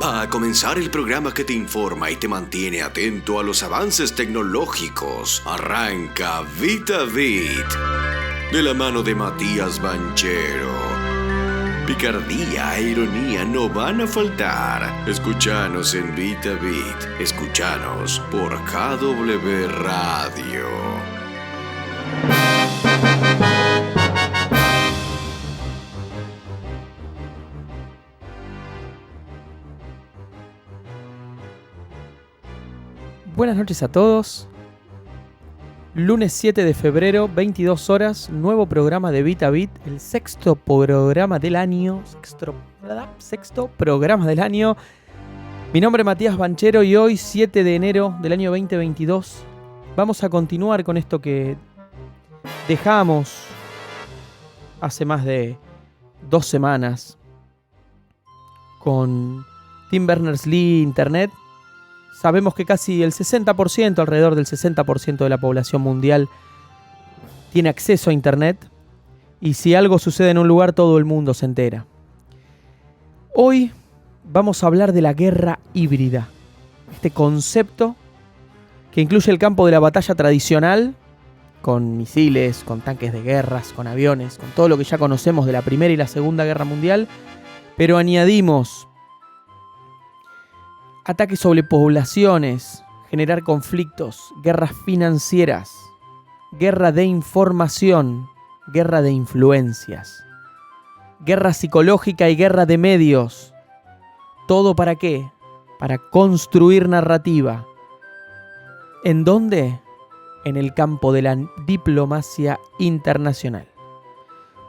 Va a comenzar el programa que te informa y te mantiene atento a los avances tecnológicos. Arranca VitaVit, de la mano de Matías Banchero. Picardía e ironía no van a faltar. Escuchanos en VitaVit. Escuchanos por KW Radio. Buenas noches a todos. Lunes 7 de febrero, 22 horas, nuevo programa de VitaVit, el sexto programa del año. Sexto programa del año. Mi nombre es Matías Banchero y hoy, 7 de enero del año 2022, vamos a continuar con esto que dejamos hace más de 2 semanas con Tim Berners-Lee Internet. Sabemos que casi el 60%, alrededor del 60% de la población mundial tiene acceso a Internet. Y si algo sucede en un lugar, todo el mundo se entera. Hoy vamos a hablar de la guerra híbrida. Este concepto que incluye el campo de la batalla tradicional, con misiles, con tanques de guerras, con aviones, con todo lo que ya conocemos de la Primera y la Segunda Guerra Mundial. Pero añadimos ataques sobre poblaciones, generar conflictos, guerras financieras, guerra de información, guerra de influencias, guerra psicológica y guerra de medios. ¿Todo para qué? Para construir narrativa. ¿En dónde? En el campo de la diplomacia internacional.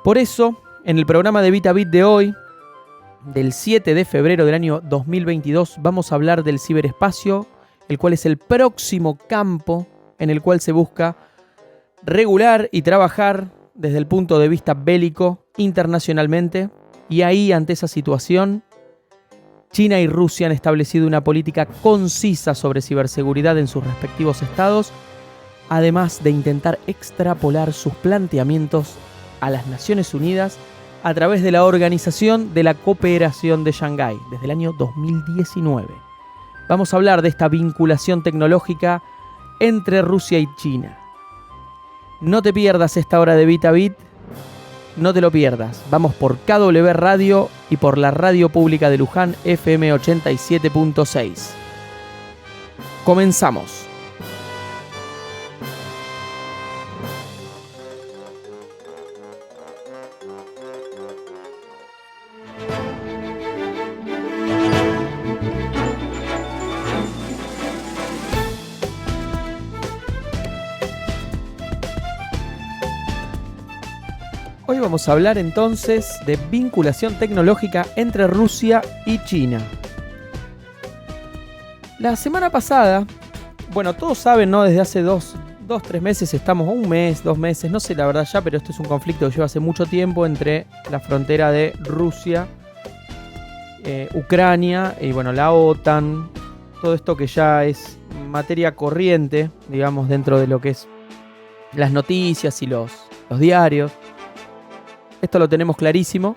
Por eso, en el programa de VitaVit de hoy, del 7 de febrero del año 2022, vamos a hablar del ciberespacio, el cual es el próximo campo en el cual se busca regular y trabajar desde el punto de vista bélico internacionalmente. Y ahí, ante esa situación, China y Rusia han establecido una política concisa sobre ciberseguridad en sus respectivos estados, además de intentar extrapolar sus planteamientos a las Naciones Unidas a través de la Organización de la Cooperación de Shanghái, desde el año 2019. Vamos a hablar de esta vinculación tecnológica entre Rusia y China. No te pierdas esta hora de VitaVit, no te lo pierdas. Vamos por KW Radio y por la Radio Pública de Luján, FM 87.6. Comenzamos. Hoy vamos a hablar entonces de vinculación tecnológica entre Rusia y China. La semana pasada, bueno, todos saben, ¿no? Desde hace 3 meses estamos, un mes, 2 meses, no sé la verdad ya, pero esto es un conflicto que lleva hace mucho tiempo entre la frontera de Rusia, Ucrania y bueno, la OTAN. Todo esto que ya es materia corriente, digamos, dentro de lo que es las noticias y los diarios. Esto lo tenemos clarísimo.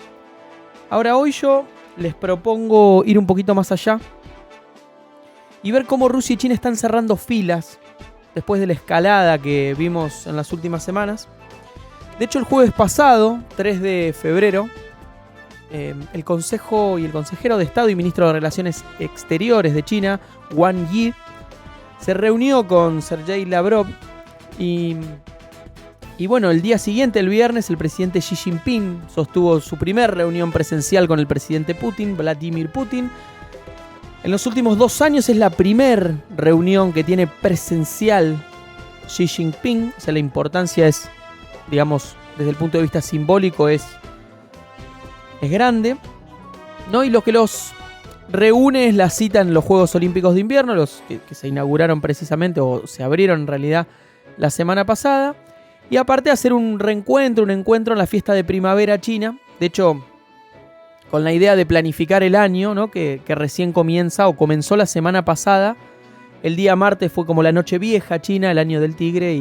Ahora hoy yo les propongo ir un poquito más allá y ver cómo Rusia y China están cerrando filas después de la escalada que vimos en las últimas semanas. De hecho, el jueves pasado, 3 de febrero, el Consejo y el Consejero de Estado y Ministro de Relaciones Exteriores de China, Wang Yi, se reunió con Sergei Lavrov y bueno, el día siguiente, el viernes, el presidente Xi Jinping sostuvo su primer reunión presencial con el presidente Putin, Vladimir Putin. En los últimos 2 años es la primera reunión que tiene presencial Xi Jinping. O sea, la importancia es, digamos, desde el punto de vista simbólico es grande, ¿no? Y lo que los reúne es la cita en los Juegos Olímpicos de Invierno, los que se inauguraron precisamente, o se abrieron en realidad la semana pasada. Y aparte hacer un encuentro en la fiesta de primavera china. De hecho, con la idea de planificar el año, ¿no? que recién comienza o comenzó la semana pasada. El día martes fue como la noche vieja china, el año del tigre.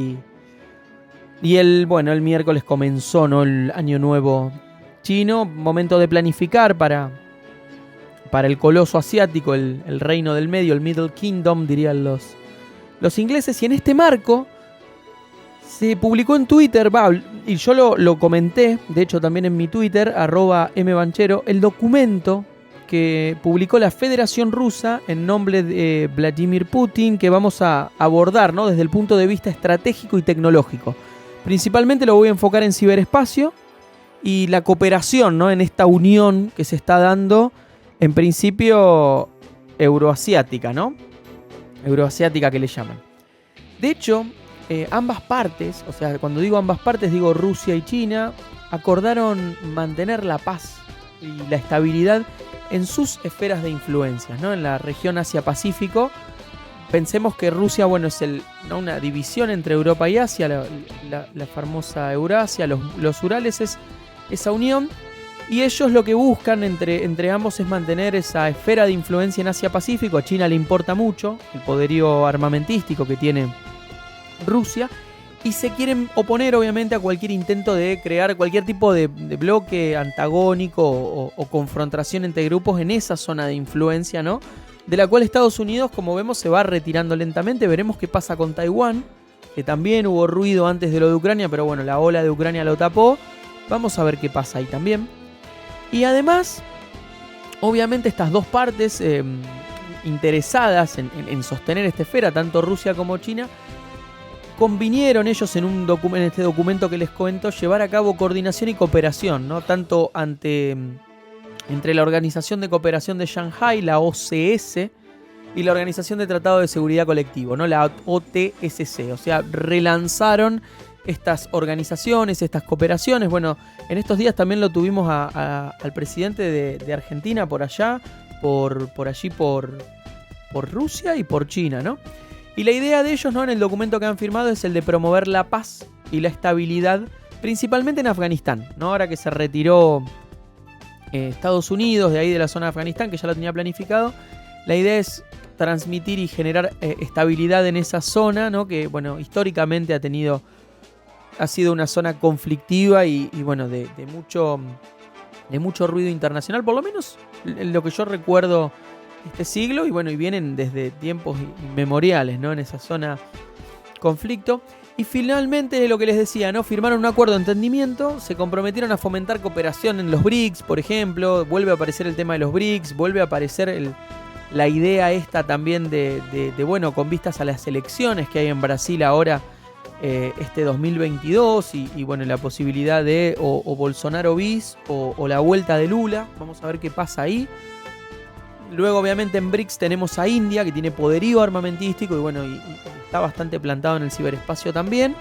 Y el miércoles comenzó, ¿no? El año nuevo chino. Momento de planificar para para el coloso asiático, el reino del medio, el Middle Kingdom, dirían los ingleses. Y en este marco se publicó en Twitter, y yo lo comenté, de hecho también en mi Twitter, @mbanchero, el documento que publicó la Federación Rusa en nombre de Vladimir Putin, que vamos a abordar, ¿no?, desde el punto de vista estratégico y tecnológico. Principalmente lo voy a enfocar en ciberespacio y la cooperación, ¿no?, en esta unión que se está dando, en principio euroasiática, ¿no? Euroasiática, que le llaman. De hecho, ambas partes, o sea, cuando digo ambas partes, digo Rusia y China, acordaron mantener la paz y la estabilidad en sus esferas de influencias, ¿no? En la región Asia-Pacífico. Pensemos que Rusia, bueno, es ¿no?, una división entre Europa y Asia, la famosa Eurasia, los Urales, es esa unión. Y ellos lo que buscan entre ambos es mantener esa esfera de influencia en Asia-Pacífico. A China le importa mucho el poderío armamentístico que tiene Rusia. Y se quieren oponer, obviamente, a cualquier intento de crear cualquier tipo de bloque antagónico o confrontación entre grupos en esa zona de influencia, ¿no? De la cual Estados Unidos, como vemos, se va retirando lentamente. Veremos qué pasa con Taiwán, que también hubo ruido antes de lo de Ucrania, pero bueno, la ola de Ucrania lo tapó. Vamos a ver qué pasa ahí también. Y además, obviamente, estas dos partes interesadas en sostener esta esfera, tanto Rusia como China, convinieron ellos en este documento que les cuento llevar a cabo coordinación y cooperación, ¿no? Tanto entre la Organización de Cooperación de Shanghái, la OCS, y la Organización de Tratado de Seguridad Colectivo, ¿no?, la OTSC. O sea, relanzaron estas organizaciones, estas cooperaciones. Bueno, en estos días también lo tuvimos al presidente de Argentina por allá, por Rusia y por China, ¿no? Y la idea de ellos, ¿no?, en el documento que han firmado es el de promover la paz y la estabilidad, principalmente en Afganistán, ¿no? Ahora que se retiró Estados Unidos de ahí, de la zona de Afganistán, que ya lo tenía planificado, la idea es transmitir y generar estabilidad en esa zona, ¿no?, que, bueno, históricamente ha sido una zona conflictiva y bueno, de mucho ruido internacional, por lo menos en lo que yo recuerdo este siglo, y bueno, y vienen desde tiempos inmemoriales, ¿no?, en esa zona conflicto. Y finalmente, lo que les decía, ¿no?, firmaron un acuerdo de entendimiento, se comprometieron a fomentar cooperación en los BRICS, por ejemplo. Vuelve a aparecer el tema de los BRICS, vuelve a aparecer la idea esta también de bueno, con vistas a las elecciones que hay en Brasil ahora, este 2022, y bueno, la posibilidad de o Bolsonaro bis o la vuelta de Lula. Vamos a ver qué pasa ahí. Luego, obviamente, en BRICS tenemos a India, que tiene poderío armamentístico y bueno, y está bastante plantado en el ciberespacio también.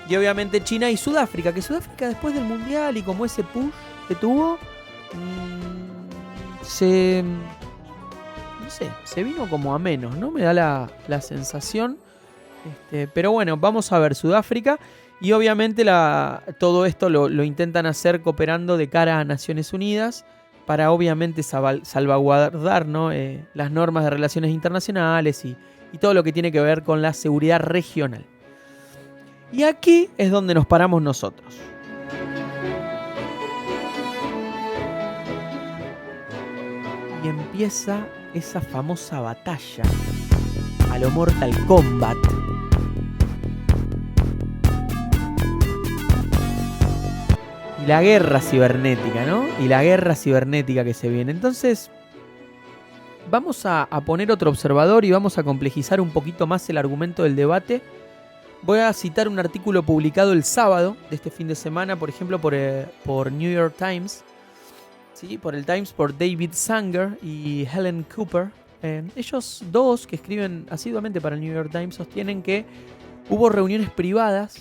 Y obviamente China y Sudáfrica, que Sudáfrica, después del Mundial y como ese push que tuvo, se vino como a menos, ¿no? Me da la sensación. Pero bueno, vamos a ver Sudáfrica. Y obviamente todo esto lo intentan hacer cooperando de cara a Naciones Unidas, para obviamente salvaguardar, ¿no?, las normas de relaciones internacionales y todo lo que tiene que ver con la seguridad regional. Y aquí es donde nos paramos nosotros. Y empieza esa famosa batalla a lo Mortal Kombat. La guerra cibernética, ¿no? Y la guerra cibernética que se viene. Entonces, vamos a poner otro observador y vamos a complejizar un poquito más el argumento del debate. Voy a citar un artículo publicado el sábado de este fin de semana, por ejemplo, por New York Times. ¿Sí? Por el Times, por David Sanger y Helen Cooper. Ellos dos, que escriben asiduamente para el New York Times, sostienen que hubo reuniones privadas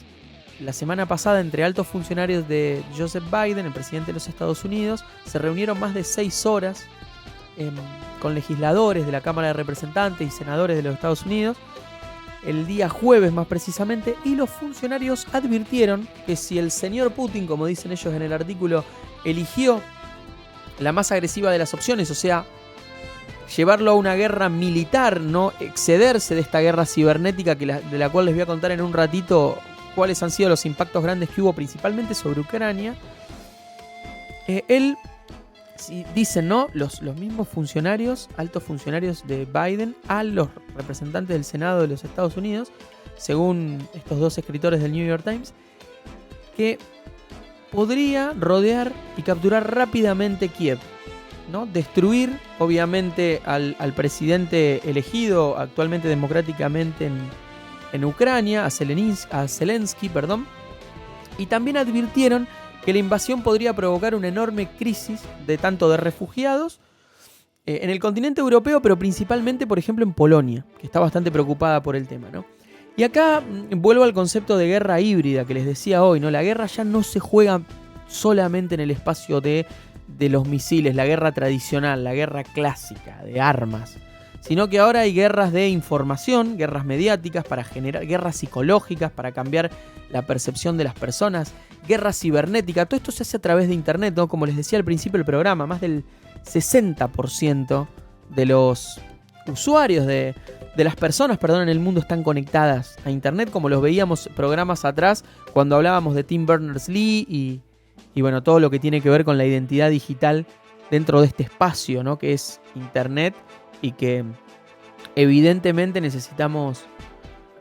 la semana pasada entre altos funcionarios de Joseph Biden, el presidente de los Estados Unidos. Se reunieron más de 6 horas con legisladores de la Cámara de Representantes y senadores de los Estados Unidos, el día jueves más precisamente, y los funcionarios advirtieron que si el señor Putin, como dicen ellos en el artículo, eligió la más agresiva de las opciones, o sea, llevarlo a una guerra militar, no excederse de esta guerra cibernética de la cual les voy a contar en un ratito cuáles han sido los impactos grandes que hubo principalmente sobre Ucrania, él dicen, ¿no? Los mismos funcionarios, altos funcionarios de Biden, a los representantes del Senado de los Estados Unidos, según estos dos escritores del New York Times, que podría rodear y capturar rápidamente Kiev, ¿no? Destruir, obviamente, al presidente elegido actualmente democráticamente en Ucrania, a Zelensky, y también advirtieron que la invasión podría provocar una enorme crisis tanto de refugiados en el continente europeo, pero principalmente, por ejemplo, en Polonia, que está bastante preocupada por el tema, ¿no? Y acá vuelvo al concepto de guerra híbrida que les decía hoy, ¿no? La guerra ya no se juega solamente en el espacio de los misiles, la guerra tradicional, la guerra clásica de armas, sino que ahora hay guerras de información, guerras mediáticas para generar, guerras psicológicas para cambiar la percepción de las personas, guerra cibernética. Todo esto se hace a través de internet, ¿no? Como les decía al principio del programa, más del 60% de los usuarios de las personas, en el mundo están conectadas a internet, como los veíamos programas atrás cuando hablábamos de Tim Berners-Lee y bueno, todo lo que tiene que ver con la identidad digital dentro de este espacio, ¿no? Que es internet, y que evidentemente necesitamos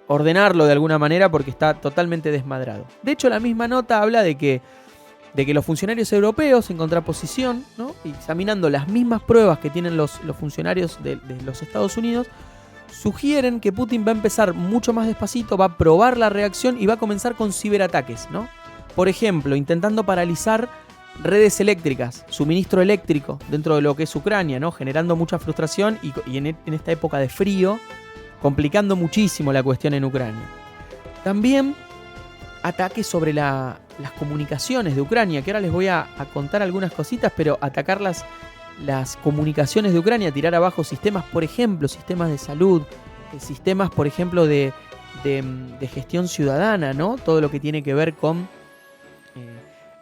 ordenarlo de alguna manera porque está totalmente desmadrado. De hecho, la misma nota habla de que los funcionarios europeos, en contraposición, ¿no? Examinando las mismas pruebas que tienen los funcionarios de los Estados Unidos, sugieren que Putin va a empezar mucho más despacito, va a probar la reacción y va a comenzar con ciberataques, ¿no? Por ejemplo, intentando paralizar redes eléctricas, suministro eléctrico dentro de lo que es Ucrania, ¿no? Generando mucha frustración y en esta época de frío, complicando muchísimo la cuestión en Ucrania. También ataques sobre las comunicaciones de Ucrania, que ahora les voy a contar algunas cositas, pero atacar las comunicaciones de Ucrania, tirar abajo sistemas, por ejemplo, sistemas de salud, sistemas, por ejemplo, de gestión ciudadana, ¿no? Todo lo que tiene que ver con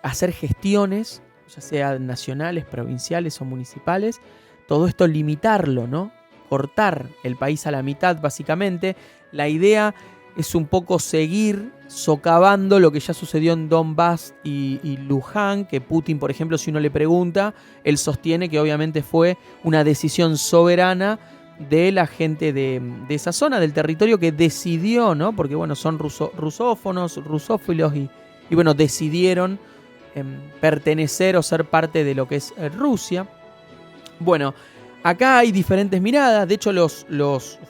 hacer gestiones, ya sea nacionales, provinciales o municipales, todo esto limitarlo, ¿no? Cortar el país a la mitad, básicamente. La idea es un poco seguir socavando lo que ya sucedió en Donbass y Luján, que Putin, por ejemplo, si uno le pregunta, él sostiene que obviamente fue una decisión soberana de la gente de esa zona, del territorio, que decidió, ¿no? Porque, bueno, son rusófonos, rusófilos y bueno, decidieron pertenecer o ser parte de lo que es Rusia. Bueno, acá hay diferentes miradas. De hecho, los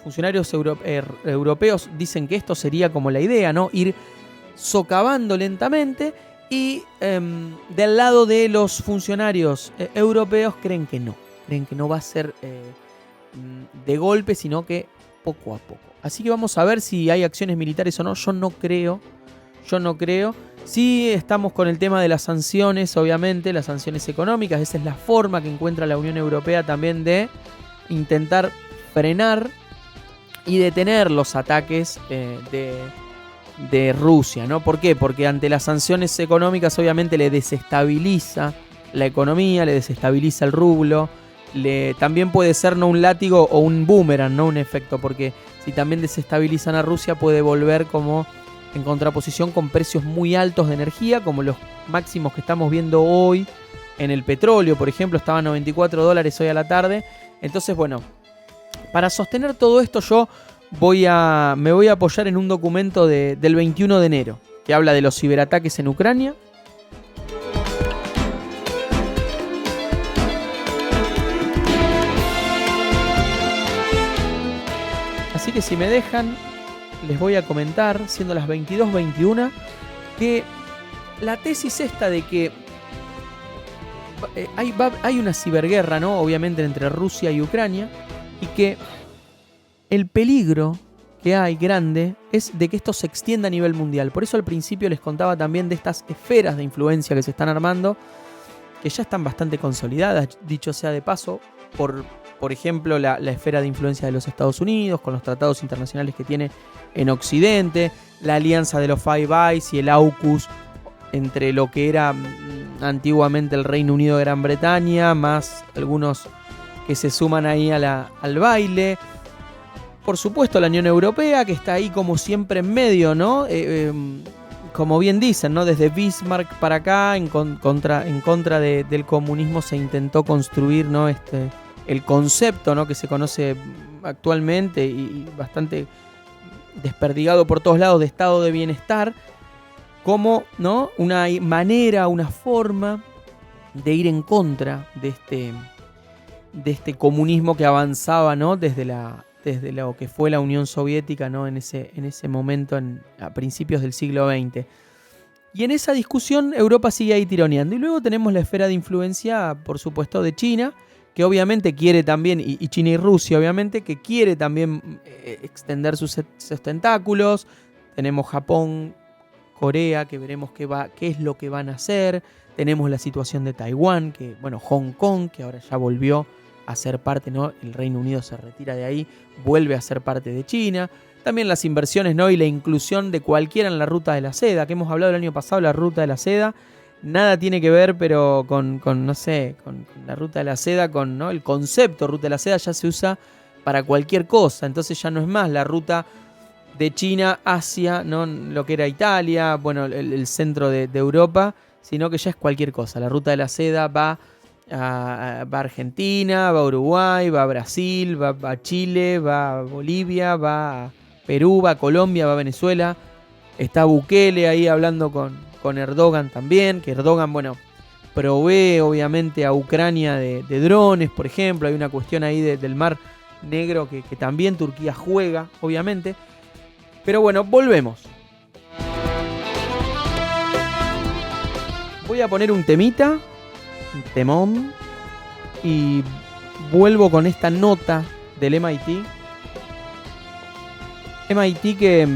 funcionarios europeos dicen que esto sería como la idea, ¿no? Ir socavando lentamente. Y del lado de los funcionarios europeos creen que no va a ser de golpe, sino que poco a poco. Así que vamos a ver si hay acciones militares o no. Yo no creo. Sí, estamos con el tema de las sanciones, obviamente, las sanciones económicas. Esa es la forma que encuentra la Unión Europea también de intentar frenar y detener los ataques de Rusia, ¿no? ¿Por qué? Porque ante las sanciones económicas obviamente le desestabiliza la economía, le desestabiliza el rublo, también puede ser no un látigo o un boomerang, no un efecto, porque si también desestabilizan a Rusia puede volver como en contraposición con precios muy altos de energía, como los máximos que estamos viendo hoy en el petróleo, por ejemplo, estaban $94 hoy a la tarde. Entonces, bueno, para sostener todo esto yo me voy a apoyar en un documento del 21 de enero, que habla de los ciberataques en Ucrania. Así que si me dejan, les voy a comentar, siendo las 22:21, que la tesis esta de que hay una ciberguerra, ¿no? Obviamente entre Rusia y Ucrania, y que el peligro que hay grande es de que esto se extienda a nivel mundial. Por eso al principio les contaba también de estas esferas de influencia que se están armando, que ya están bastante consolidadas, dicho sea de paso, por ejemplo, la esfera de influencia de los Estados Unidos, con los tratados internacionales que tiene en Occidente, la alianza de los Five Eyes y el AUKUS entre lo que era antiguamente el Reino Unido de Gran Bretaña, más algunos que se suman ahí al baile. Por supuesto, la Unión Europea, que está ahí como siempre en medio, ¿no? como bien dicen, ¿no? Desde Bismarck para acá, en contra del comunismo se intentó construir, ¿no? El concepto, ¿no? Que se conoce actualmente y bastante desperdigado por todos lados de estado de bienestar, como, ¿no? Una manera, una forma de ir en contra de este comunismo que avanzaba, ¿no? Desde lo que fue la Unión Soviética, ¿no? en ese momento, a principios del siglo XX. Y en esa discusión Europa sigue ahí tironeando. Y luego tenemos la esfera de influencia, por supuesto, de China, que obviamente quiere también, y China y Rusia obviamente, que quiere también extender sus tentáculos. Tenemos Japón, Corea, que veremos qué es lo que van a hacer. Tenemos la situación de Taiwán, Hong Kong, que ahora ya volvió a ser parte, ¿no? El Reino Unido se retira de ahí, vuelve a ser parte de China. También las inversiones, ¿no? Y la inclusión de cualquiera en la ruta de la seda, que hemos hablado el año pasado, la ruta de la seda. Nada tiene que ver, pero con la ruta de la seda, ¿no? El concepto ruta de la seda ya se usa para cualquier cosa. Entonces ya no es más la ruta de China hacia, ¿no? Lo que era Italia, el centro de Europa, sino que ya es cualquier cosa. La ruta de la seda va a Argentina, va a Uruguay, va a Brasil, va a Chile, va a Bolivia, va a Perú, va a Colombia, va a Venezuela. Está Bukele ahí hablando con Erdogan también, que Erdogan, provee obviamente a Ucrania de drones, por ejemplo. Hay una cuestión ahí del Mar Negro que también Turquía juega, obviamente. Pero volvemos. Voy a poner un temita, un temón, y vuelvo con esta nota del MIT. MIT que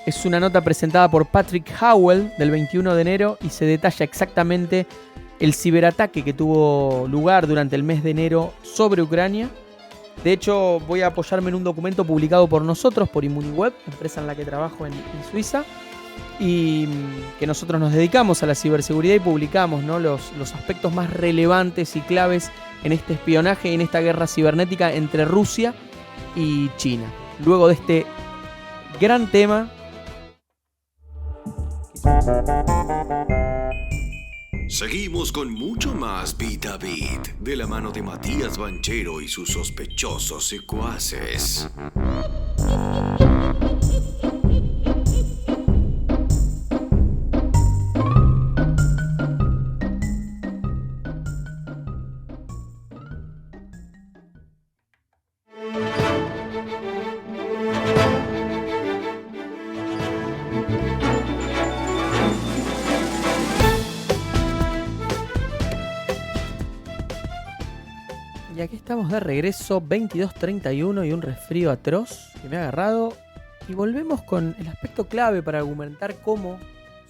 es una nota presentada por Patrick Howell del 21 de enero y se detalla exactamente el ciberataque que tuvo lugar durante el mes de enero sobre Ucrania. De hecho, voy a apoyarme en un documento publicado por nosotros, por Immuniweb, empresa en la que trabajo en Suiza, y que nosotros nos dedicamos a la ciberseguridad y publicamos, ¿no? los aspectos más relevantes y claves en este espionaje y en esta guerra cibernética entre Rusia y China. Luego de este gran tema. Seguimos con mucho más Beat a Beat, de la mano de Matías Banchero y sus sospechosos secuaces. Y aquí estamos de regreso, 22:31 y un resfrío atroz que me ha agarrado. Y volvemos con el aspecto clave para argumentar cómo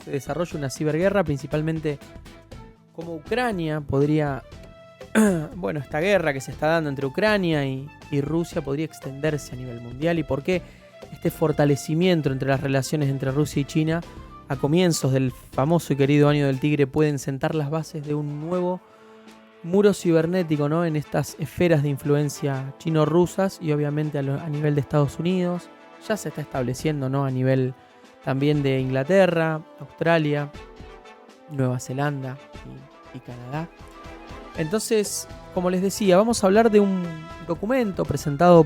se desarrolla una ciberguerra, principalmente cómo Ucrania podría, esta guerra que se está dando entre Ucrania y Rusia podría extenderse a nivel mundial y por qué este fortalecimiento entre las relaciones entre Rusia y China a comienzos del famoso y querido Año del Tigre pueden sentar las bases de un nuevo muro cibernético, ¿no? En estas esferas de influencia chino-rusas y obviamente a nivel de Estados Unidos. Ya se está estableciendo, ¿no? A nivel también de Inglaterra, Australia, Nueva Zelanda y Canadá. Entonces, como les decía, vamos a hablar de un documento presentado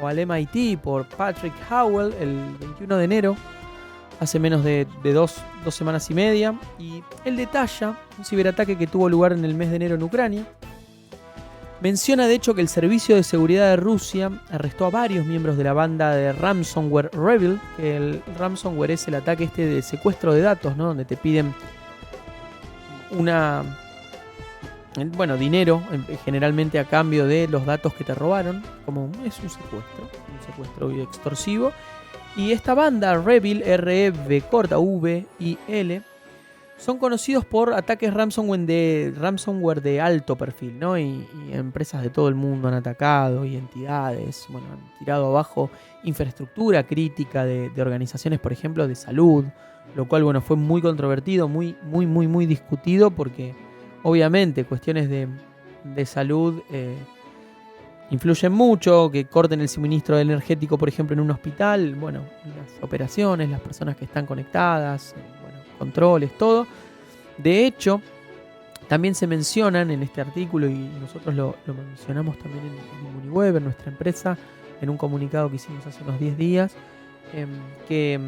al MIT por Patrick Howell el 21 de enero, hace menos de dos semanas y media, y él detalla un ciberataque que tuvo lugar en el mes de enero en Ucrania. Menciona de hecho que el Servicio de Seguridad de Rusia arrestó a varios miembros de la banda de ransomware REvil, que el ransomware es el ataque de secuestro de datos, ¿no? Donde te piden dinero, generalmente a cambio de los datos que te robaron, como es un secuestro extorsivo. Y esta banda, REvil, R-E-V-V-I-L, son conocidos por ataques ransomware de alto perfil, ¿no? Y empresas de todo el mundo han atacado y entidades, han tirado abajo infraestructura crítica de organizaciones, por ejemplo, de salud, lo cual, fue muy controvertido, muy, muy, muy, muy discutido porque, obviamente, cuestiones de salud influyen mucho, que corten el suministro energético, por ejemplo, en un hospital, bueno, las operaciones, las personas que están conectadas, bueno, controles, todo. De hecho, también se mencionan en este artículo, y nosotros lo mencionamos también en Inmuniweb, en nuestra empresa, en un comunicado que hicimos hace unos 10 días, que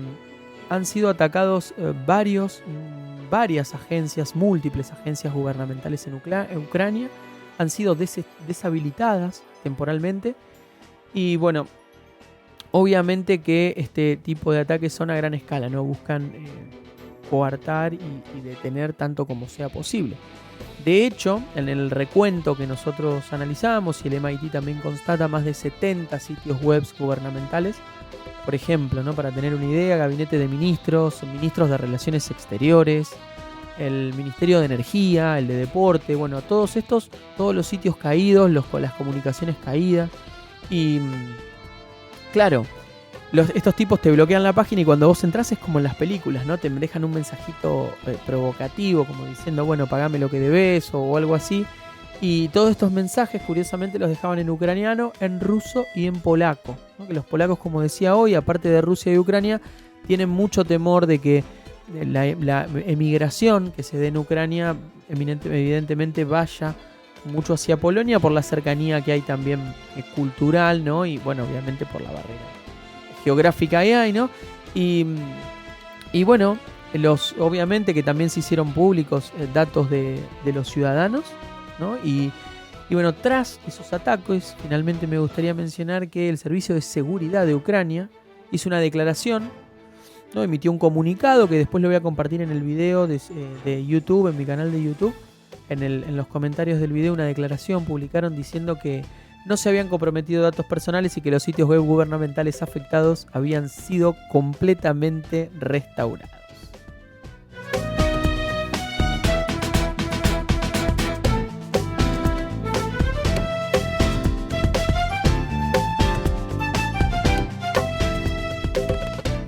han sido atacados varias agencias, múltiples agencias gubernamentales en Ucrania, han sido deshabilitadas temporalmente. Y bueno, obviamente que este tipo de ataques son a gran escala, ¿no? Buscan coartar y detener tanto como sea posible. De hecho, en el recuento que nosotros analizamos, y el MIT también constata, más de 70 sitios web gubernamentales. Por ejemplo, ¿no? Para tener una idea, Gabinete de Ministros, Ministros de Relaciones Exteriores, el Ministerio de Energía, el de Deporte, bueno, todos los sitios caídos, las comunicaciones caídas. Y claro, estos tipos te bloquean la página, y cuando vos entras es como en las películas, ¿no? Te dejan un mensajito provocativo, como diciendo, bueno, pagame lo que debes o algo así. Y todos estos mensajes, curiosamente, los dejaban en ucraniano, en ruso y en polaco, ¿no? Que los polacos, como decía hoy, aparte de Rusia y Ucrania, tienen mucho temor de que la emigración que se dé en Ucrania evidentemente vaya mucho hacia Polonia, por la cercanía que hay también cultural, ¿no? Y bueno, obviamente por la barrera geográfica que hay, ¿no? Y bueno, obviamente que también se hicieron públicos datos de los ciudadanos, ¿no? Y bueno, tras esos ataques, finalmente me gustaría mencionar que el Servicio de Seguridad de Ucrania hizo una declaración, ¿no? Emitió un comunicado que después lo voy a compartir en el video de YouTube, en mi canal de YouTube. En los comentarios del video, una declaración publicaron diciendo que no se habían comprometido datos personales y que los sitios web gubernamentales afectados habían sido completamente restaurados.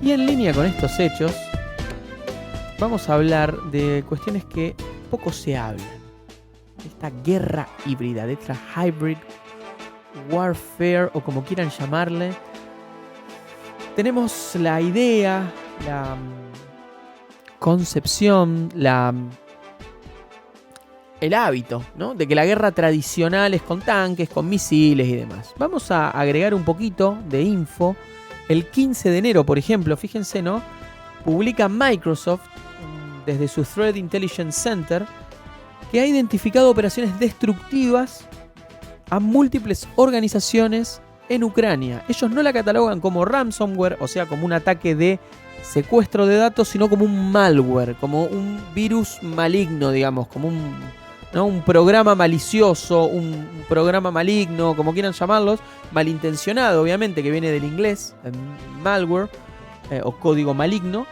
Y en línea con estos hechos, vamos a hablar de cuestiones que poco se hablan. Esta guerra híbrida, de esta hybrid warfare, o como quieran llamarle. Tenemos la idea, la concepción, el hábito, ¿no? De que la guerra tradicional es con tanques, con misiles y demás. Vamos a agregar un poquito de info. El 15 de enero, por ejemplo, fíjense, ¿no? Publica Microsoft desde su Threat Intelligence Center que ha identificado operaciones destructivas a múltiples organizaciones en Ucrania. Ellos no la catalogan como ransomware, o sea, como un ataque de secuestro de datos, sino como un malware, como un virus maligno, digamos, como un programa malicioso, un programa maligno, como quieran llamarlos, malintencionado, obviamente, que viene del inglés, malware, o código maligno.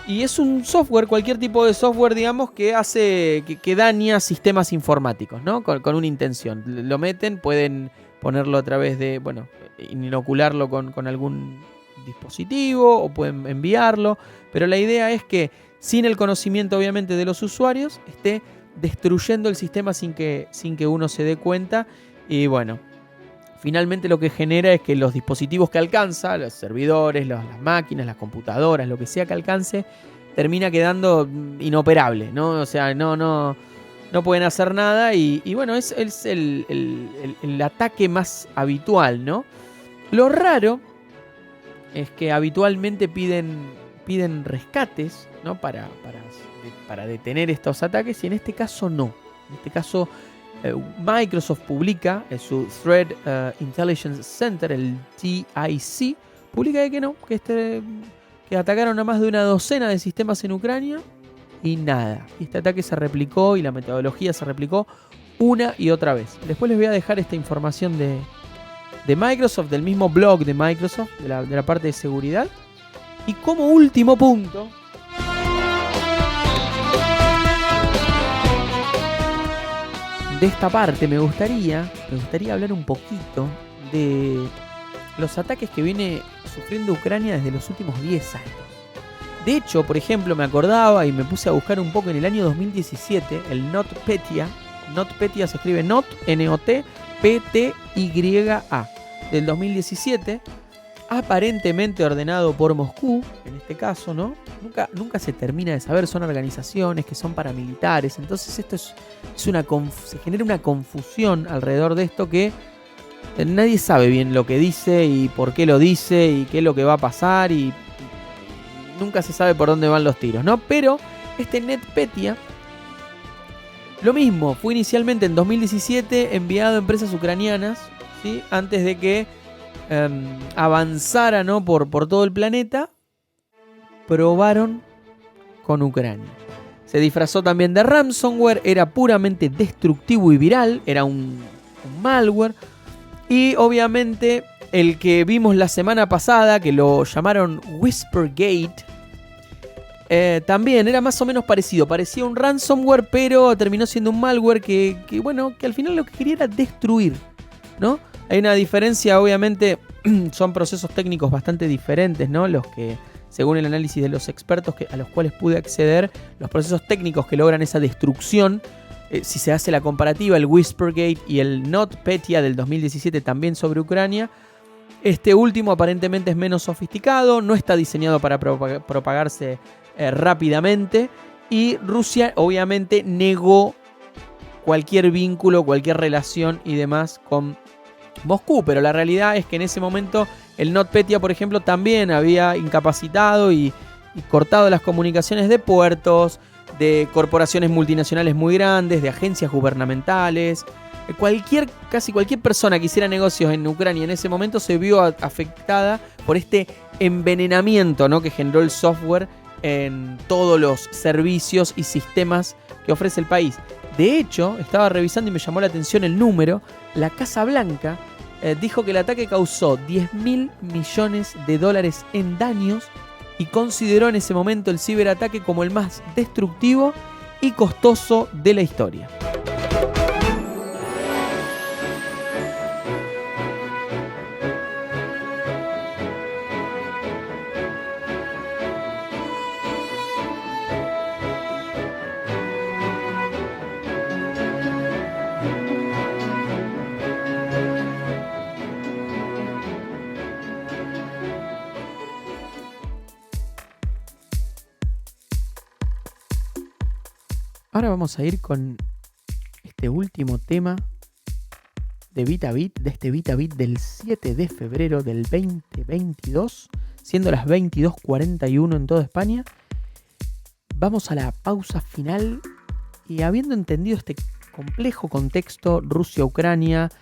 Y es un software, cualquier tipo de software, digamos, que hace que daña sistemas informáticos, ¿no? Con una intención. Lo meten, pueden ponerlo a través de, bueno, inocularlo con algún dispositivo, o pueden enviarlo, pero la idea es que, sin el conocimiento, obviamente, de los usuarios, esté destruyendo el sistema sin que uno se dé cuenta. Y bueno, finalmente lo que genera es que los dispositivos que alcanza, los servidores, las máquinas, las computadoras, lo que sea que alcance, termina quedando inoperable, ¿no? O sea, no pueden hacer nada, y bueno, es el ataque más habitual, ¿no? Lo raro es que habitualmente piden rescates, ¿no? Para detener estos ataques, y en este caso no. En este caso, Microsoft publica en su Threat Intelligence Center, el TIC, publica que atacaron a más de una docena de sistemas en Ucrania y nada. Este ataque se replicó, y la metodología se replicó una y otra vez. Después les voy a dejar esta información de Microsoft, del mismo blog de Microsoft, de la parte de seguridad. Y como último punto, de esta parte me gustaría hablar un poquito de los ataques que viene sufriendo Ucrania desde los últimos 10 años. De hecho, por ejemplo, me acordaba y me puse a buscar un poco en el año 2017, el NotPetya se escribe Not, N-O-T, PTYA del 2017, aparentemente ordenado por Moscú, en este caso, ¿no? Nunca se termina de saber, son organizaciones que son paramilitares, entonces esto se genera una confusión alrededor de esto que nadie sabe bien lo que dice y por qué lo dice y qué es lo que va a pasar y nunca se sabe por dónde van los tiros, ¿no? Pero este NotPetya, lo mismo, fue inicialmente en 2017 enviado a empresas ucranianas, ¿sí? Antes de que avanzara, ¿no? por todo el planeta. Probaron con Ucrania. Se disfrazó también de ransomware, era puramente destructivo y viral, era un malware. Y obviamente el que vimos la semana pasada, que lo llamaron Whispergate, también era más o menos parecido. Parecía un ransomware, pero terminó siendo un malware que al final lo que quería era destruir, ¿no? Hay una diferencia, obviamente, son procesos técnicos bastante diferentes, ¿no? Los que, según el análisis de los expertos a los cuales pude acceder, los procesos técnicos que logran esa destrucción, si se hace la comparativa, el Whispergate y el NotPetya del 2017 también sobre Ucrania, este último aparentemente es menos sofisticado, no está diseñado para propagarse rápidamente, y Rusia obviamente negó cualquier vínculo, cualquier relación y demás con Moscú, pero la realidad es que en ese momento el NotPetya, por ejemplo, también había incapacitado y cortado las comunicaciones de puertos, de corporaciones multinacionales muy grandes, de agencias gubernamentales. Casi cualquier persona que hiciera negocios en Ucrania en ese momento se vio afectada por este envenenamiento, ¿no? que generó el software en todos los servicios y sistemas que ofrece el país. De hecho, estaba revisando y me llamó la atención el número. La Casa Blanca dijo que el ataque causó $10.000 millones en daños y consideró en ese momento el ciberataque como el más destructivo y costoso de la historia. Ahora vamos a ir con este último tema de VitaBit, de este VitaBit del 7 de febrero del 2022, siendo las 22:41 en toda España. Vamos a la pausa final y habiendo entendido este complejo contexto Rusia-Ucrania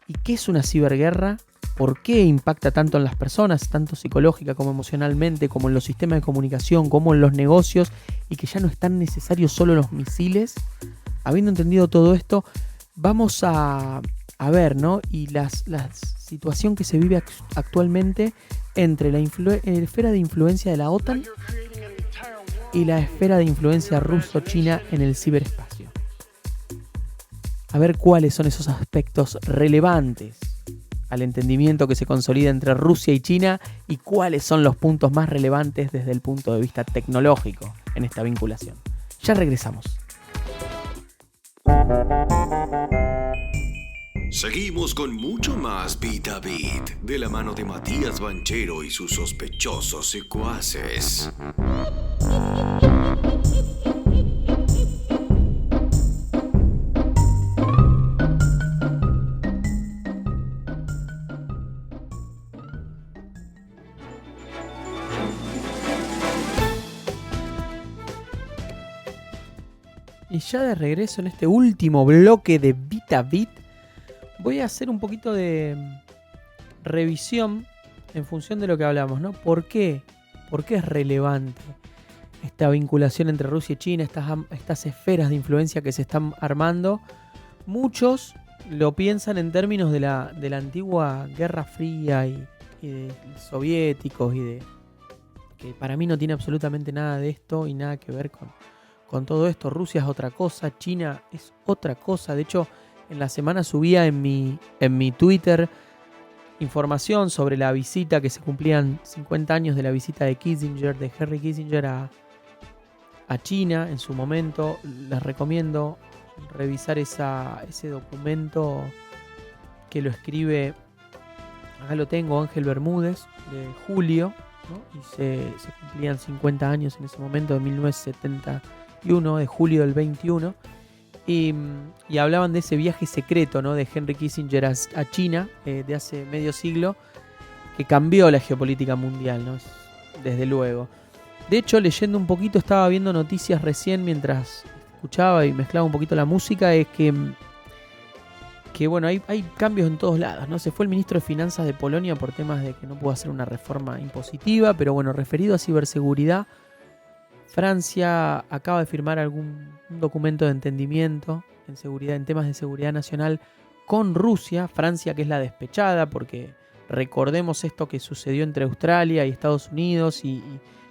y qué es una ciberguerra, por qué impacta tanto en las personas, tanto psicológica como emocionalmente, como en los sistemas de comunicación, como en los negocios, y que ya no están necesarios solo los misiles. Habiendo entendido todo esto, vamos a ver, ¿no? Y la situación que se vive actualmente entre la esfera de influencia de la OTAN y la esfera de influencia ruso-china en el ciberespacio. A ver cuáles son esos aspectos relevantes al entendimiento que se consolida entre Rusia y China y cuáles son los puntos más relevantes desde el punto de vista tecnológico en esta vinculación. Ya regresamos. Seguimos con mucho más VitaBit de la mano de Matías Banchero y sus sospechosos secuaces. Y ya de regreso en este último bloque de VitaBit, voy a hacer un poquito de revisión en función de lo que hablamos, ¿no? ¿Por qué? ¿Por qué es relevante esta vinculación entre Rusia y China, estas esferas de influencia que se están armando? Muchos lo piensan en términos de la antigua Guerra Fría y de soviéticos y de que para mí no tiene absolutamente nada de esto y nada que ver con todo esto. Rusia es otra cosa, China es otra cosa. De hecho, en la semana subía en mi Twitter información sobre la visita que se cumplían 50 años de la visita de Henry Kissinger a China en su momento. Les recomiendo revisar ese documento que lo escribe, acá lo tengo, Ángel Bermúdez, de julio, ¿no? Y se cumplían 50 años en ese momento, de 1971, de julio del 21. Y hablaban de ese viaje secreto, ¿no? De Henry Kissinger a China, de hace medio siglo, que cambió la geopolítica mundial, ¿no? Desde luego. De hecho, leyendo un poquito, estaba viendo noticias recién mientras escuchaba y mezclaba un poquito la música, es que bueno, hay cambios en todos lados, ¿no? Se fue el ministro de Finanzas de Polonia por temas de que no pudo hacer una reforma impositiva, pero bueno, referido a ciberseguridad, Francia acaba de firmar un documento de entendimiento en seguridad, en temas de seguridad nacional con Rusia. Francia, que es la despechada, porque recordemos esto que sucedió entre Australia y Estados Unidos y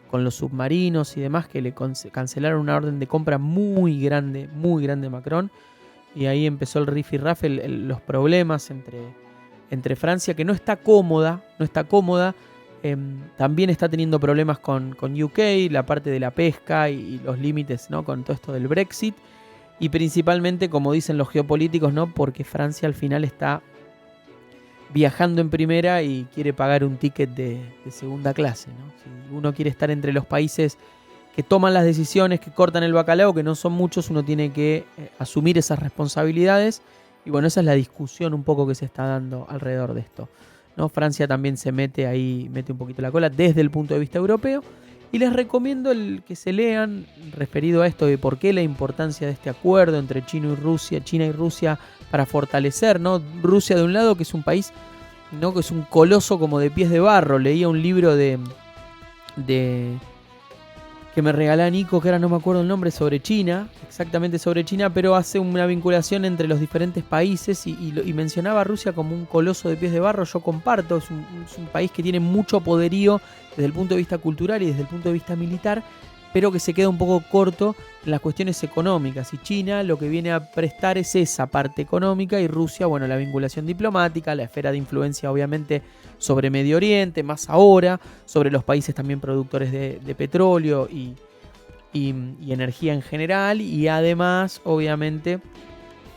con los submarinos y demás, que le cancelaron una orden de compra muy grande a Macron. Y ahí empezó el rifirrafe, los problemas entre Francia, que no está cómoda. También está teniendo problemas con UK, la parte de la pesca y los límites, ¿no? Con todo esto del Brexit. Y principalmente, como dicen los geopolíticos, ¿no? Porque Francia al final está viajando en primera y quiere pagar un ticket de segunda clase, ¿no? Si uno quiere estar entre los países que toman las decisiones, que cortan el bacalao, que no son muchos, uno tiene que asumir esas responsabilidades. Y bueno, esa es la discusión un poco que se está dando alrededor de esto, ¿no? Francia también se mete un poquito la cola desde el punto de vista europeo. Y les recomiendo que se lean referido a esto de por qué la importancia de este acuerdo entre China y Rusia para fortalecer, ¿no? Rusia de un lado, que es un país, ¿no? Que es un coloso como de pies de barro. Leía un libro de que me regaló Nico, que ahora no me acuerdo el nombre, exactamente sobre China, pero hace una vinculación entre los diferentes países y mencionaba a Rusia como un coloso de pies de barro. Yo comparto, es un país que tiene mucho poderío desde el punto de vista cultural y desde el punto de vista militar, pero que se queda un poco corto en las cuestiones económicas. Y China lo que viene a prestar es esa parte económica, y Rusia, bueno, la vinculación diplomática, la esfera de influencia obviamente sobre Medio Oriente, más ahora, sobre los países también productores de petróleo y energía en general, y además, obviamente,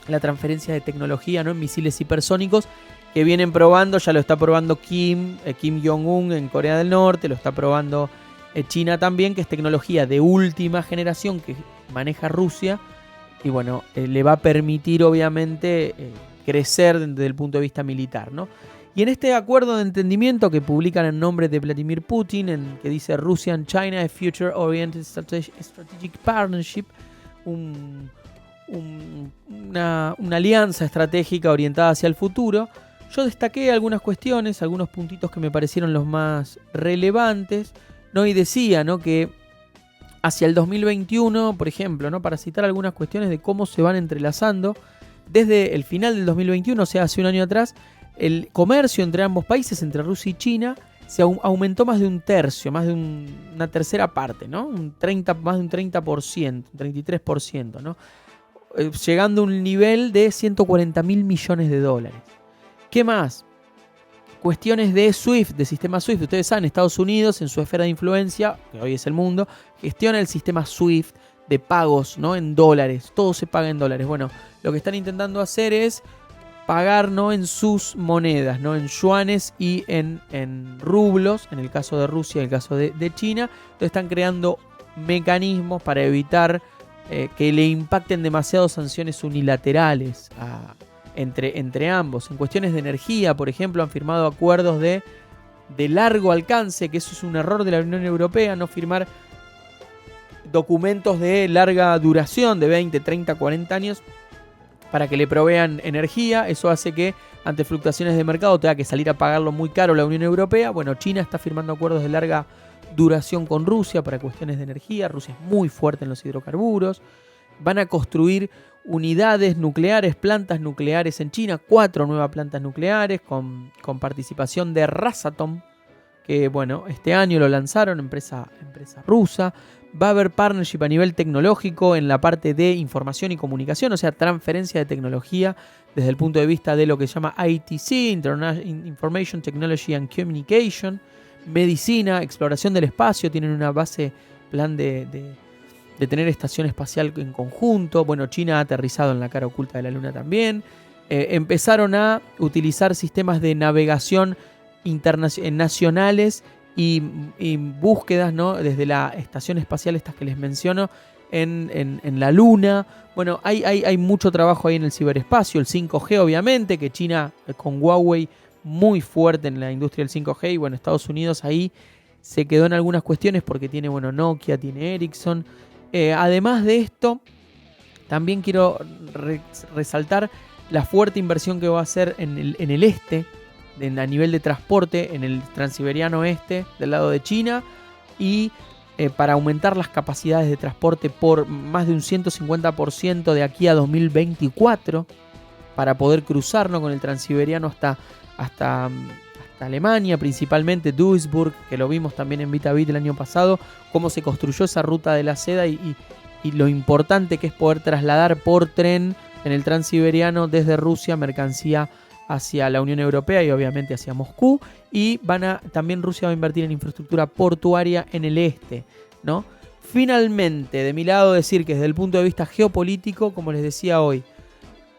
la transferencia de tecnología, ¿no? En misiles hipersónicos que vienen probando, ya lo está probando Kim Jong-un en Corea del Norte, lo está probando China también, que es tecnología de última generación que maneja Rusia, y bueno, le va a permitir obviamente crecer desde el punto de vista militar, ¿no? Y en este acuerdo de entendimiento que publican en nombre de Vladimir Putin, que dice Russia and China, a Future Oriented Strategic Partnership, una alianza estratégica orientada hacia el futuro, yo destaqué algunas cuestiones, algunos puntitos que me parecieron los más relevantes, ¿no? Y decía, ¿no? Que hacia el 2021, por ejemplo, ¿no? Para citar algunas cuestiones de cómo se van entrelazando, desde el final del 2021, o sea, hace un año atrás, el comercio entre ambos países, entre Rusia y China, se aumentó más de un tercio, más de una tercera parte, ¿no? Más de un 30%, un 33%, ¿no? Llegando a un nivel de 140.000 millones de dólares. ¿Qué más? Cuestiones de SWIFT, de sistema SWIFT. Ustedes saben, Estados Unidos, en su esfera de influencia, que hoy es el mundo, gestiona el sistema SWIFT de pagos, ¿no? En dólares. Todo se paga en dólares. Bueno, lo que están intentando hacer es pagar, ¿no? En sus monedas, ¿no? En yuanes y en rublos, en el caso de Rusia, en el caso de China. Entonces están creando mecanismos para evitar que le impacten demasiado sanciones unilaterales entre ambos. En cuestiones de energía, por ejemplo, han firmado acuerdos de largo alcance, que eso es un error de la Unión Europea, no firmar documentos de larga duración, de 20, 30, 40 años, para que le provean energía. Eso hace que ante fluctuaciones de mercado tenga que salir a pagarlo muy caro la Unión Europea. Bueno, China está firmando acuerdos de larga duración con Rusia para cuestiones de energía. Rusia es muy fuerte en los hidrocarburos. Van a construir unidades nucleares, plantas nucleares en China, 4 nuevas plantas nucleares con participación de Rasatom, que bueno, este año lo lanzaron, empresa rusa. Va a haber partnership a nivel tecnológico en la parte de información y comunicación, o sea, transferencia de tecnología desde el punto de vista de lo que se llama ITC, Information Technology and Communication. Medicina, exploración del espacio, tienen una base, plan de tener estación espacial en conjunto. Bueno, China ha aterrizado en la cara oculta de la Luna también. empezaron a utilizar sistemas de navegación nacionales y búsquedas, ¿no? Desde la estación espacial estas que les menciono en la Luna. Bueno, hay mucho trabajo ahí en el ciberespacio, el 5G obviamente, que China con Huawei muy fuerte en la industria del 5G, y bueno, Estados Unidos ahí se quedó en algunas cuestiones porque tiene, bueno, Nokia, tiene Ericsson. Además de esto, también quiero resaltar la fuerte inversión que va a hacer en el este, a nivel de transporte, en el transiberiano este, del lado de China, y para aumentar las capacidades de transporte por más de un 150% de aquí a 2024, para poder cruzarnos con el transiberiano hasta Alemania, principalmente Duisburg, que lo vimos también en VitaBit el año pasado, cómo se construyó esa ruta de la seda y lo importante que es poder trasladar por tren en el transiberiano desde Rusia mercancía hacia la Unión Europea y obviamente hacia Moscú. Y también Rusia va a invertir en infraestructura portuaria en el este, ¿no? Finalmente, de mi lado decir que desde el punto de vista geopolítico, como les decía hoy,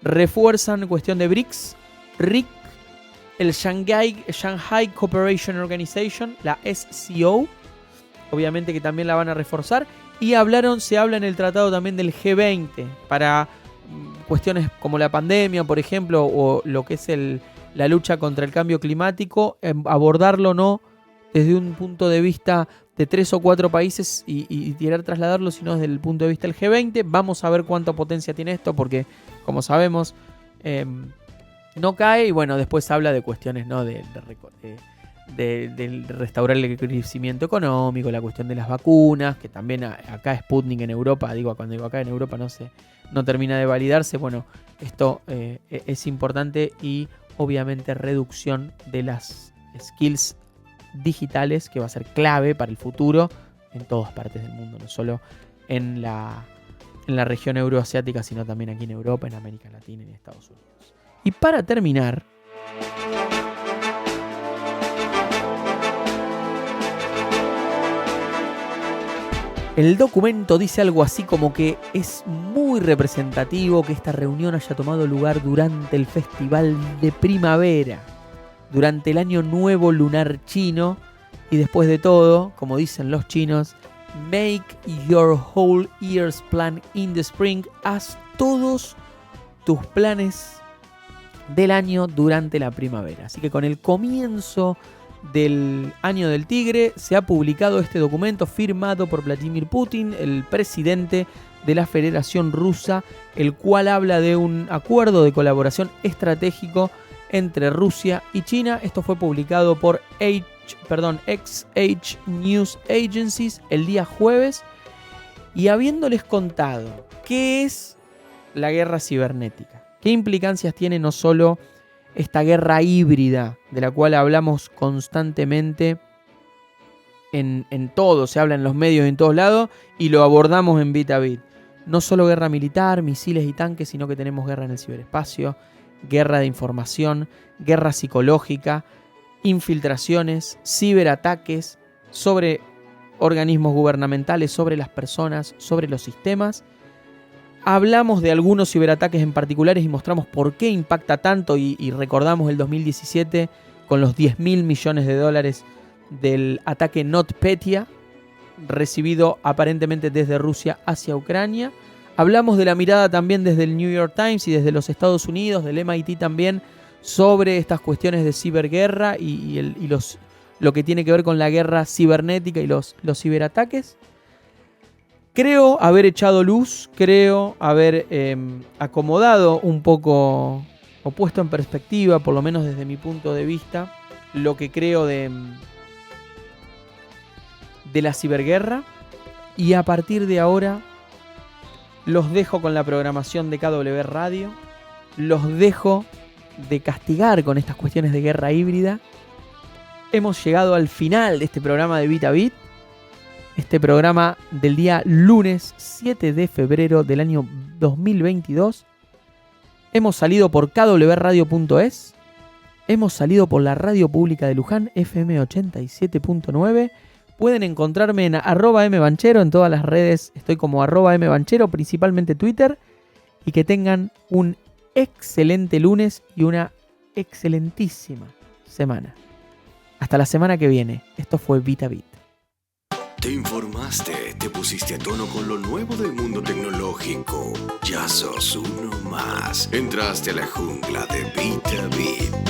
refuerzan cuestión de BRICS, RIC, el Shanghai Cooperation Organization, la SCO, obviamente que también la van a reforzar. Y se habla en el tratado también del G20 para cuestiones como la pandemia, por ejemplo, o lo que es la lucha contra el cambio climático, abordarlo no desde un punto de vista de 3 o 4 países y querer trasladarlo, sino desde el punto de vista del G20. Vamos a ver cuánta potencia tiene esto, porque como sabemos no cae. Y bueno, después habla de cuestiones, ¿no? de restaurar el crecimiento económico, la cuestión de las vacunas, que también acá Sputnik en Europa, cuando digo acá en Europa no termina de validarse. Bueno, esto es importante, y obviamente reducción de las skills digitales, que va a ser clave para el futuro en todas partes del mundo, no solo en la región euroasiática, sino también aquí en Europa, en América Latina y en Estados Unidos. Y para terminar, el documento dice algo así como que es muy representativo que esta reunión haya tomado lugar durante el Festival de Primavera, durante el Año Nuevo Lunar Chino, y después de todo, como dicen los chinos, make your whole year's plan in the spring. Haz todos tus planes del año durante la primavera. Así que con el comienzo del año del tigre se ha publicado este documento firmado por Vladimir Putin, el presidente de la Federación Rusa, el cual habla de un acuerdo de colaboración estratégico entre Rusia y China. Esto fue publicado por XH News Agencies el día jueves, y habiéndoles contado qué es la guerra cibernética, qué implicancias tiene no solo esta guerra híbrida de la cual hablamos constantemente en todo, se habla en los medios y en todos lados, y lo abordamos en VitaBit. No solo guerra militar, misiles y tanques, sino que tenemos guerra en el ciberespacio, guerra de información, guerra psicológica, infiltraciones, ciberataques sobre organismos gubernamentales, sobre las personas, sobre los sistemas. Hablamos de algunos ciberataques en particulares y mostramos por qué impacta tanto, y recordamos el 2017 con los $10.000 millones del ataque NotPetya, recibido aparentemente desde Rusia hacia Ucrania. Hablamos de la mirada también desde el New York Times y desde los Estados Unidos, del MIT también, sobre estas cuestiones de ciberguerra y lo que tiene que ver con la guerra cibernética y los ciberataques. Creo haber echado luz, creo haber acomodado un poco, o puesto en perspectiva, por lo menos desde mi punto de vista, lo que creo de la ciberguerra. Y a partir de ahora los dejo con la programación de KW Radio, los dejo de castigar con estas cuestiones de guerra híbrida. Hemos llegado al final de este programa de VitaBit, este programa del día lunes 7 de febrero del año 2022. Hemos salido por kwradio.es, hemos salido por la radio pública de Luján, FM 87.9. Pueden encontrarme en @mbanchero en todas las redes. Estoy como @mbanchero, principalmente Twitter. Y que tengan un excelente lunes y una excelentísima semana. Hasta la semana que viene. Esto fue VitaBit. Te informaste, te pusiste a tono con lo nuevo del mundo tecnológico. Ya sos uno más. Entraste a la jungla de VitaBit.